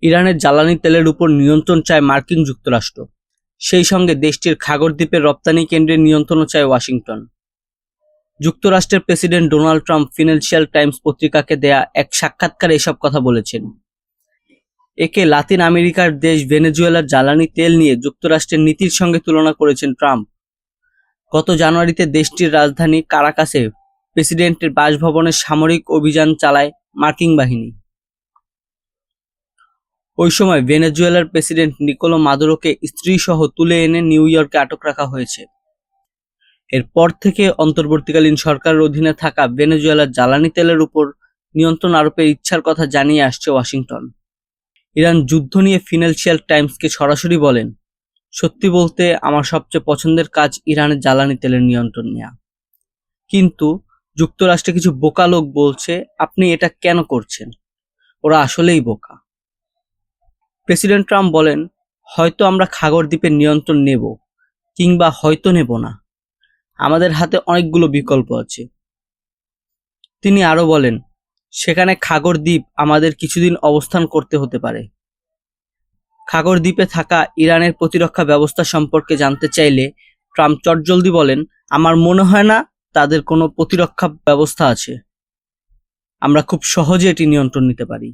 ইরানের জ্বালানি তেলের উপর নিয়ন্ত্রণ চায় মার্কিন যুক্তরাষ্ট্র। সেই সঙ্গে দেশটির খাগড়দ্বীপের রপ্তানি কেন্দ্রের নিয়ন্ত্রণও চায় ওয়াশিংটন। যুক্তরাষ্ট্রের president Donald Trump Financial Times পত্রিকাকে দেয়া এক সাক্ষাৎকারে এসব কথা বলেছেন। একে লাতিন আমেরিকার দেশ ভেনেজুয়েলার জ্বালানি তেল নিয়ে যুক্তরাষ্ট্রের নীতির সঙ্গে তুলনা করেছেন ট্রাম্প। গত জানুয়ারিতে দেশটির রাজধানী কারাকাসে প্রেসিডেন্টের বাসভবনে সামরিক অভিযান চালায় মার্কিন বাহিনী। ওই সময় ভেনেজুয়েলার প্রেসিডেন্ট নিকোলো মাদুরোকে স্ত্রীসহ তুলে এনে নিউ ইয়র্কে আটক রাখা হয়েছে। এরপর থেকে অন্তর্বর্তীকালীন সরকারের অধীনে থাকা ভেনেজুয়েলার জ্বালানি তেলের উপর নিয়ন্ত্রণ আরোপের ইচ্ছার কথা জানিয়ে আসছে ওয়াশিংটন। ইরান যুদ্ধ নিয়ে ফিনান্সিয়াল টাইমসকে সরাসরি বলেন, সত্যি বলতে আমার সবচেয়ে পছন্দের কাজ ইরানের জ্বালানি তেলের নিয়ন্ত্রণ নেওয়া। কিন্তু যুক্তরাষ্ট্রে কিছু বোকা লোক বলছে আপনি এটা কেন করছেন। ওরা আসলেই বোকা। প্রেসিডেন্ট ট্রাম্প বলেন, হয়তো আমরা খাগড়দ্বীপের নিয়ন্ত্রণ নেব, কিংবা হয়তো নেব না। আমাদের হাতে অনেকগুলো বিকল্প আছে। তিনি আরো বলেন, সেখানে খাগড়দ্বীপ আমাদের কিছুদিন অবস্থান করতে হতে পারে। খাগড়দ্বীপে থাকা ইরানের প্রতিরক্ষা ব্যবস্থা সম্পর্কে জানতে চাইলে ট্রাম্প চটজলদি বলেন, আমার মনে হয় না তাদের কোনো প্রতিরক্ষা ব্যবস্থা আছে। আমরা খুব সহজে এটি নিয়ন্ত্রণ নিতে পারি।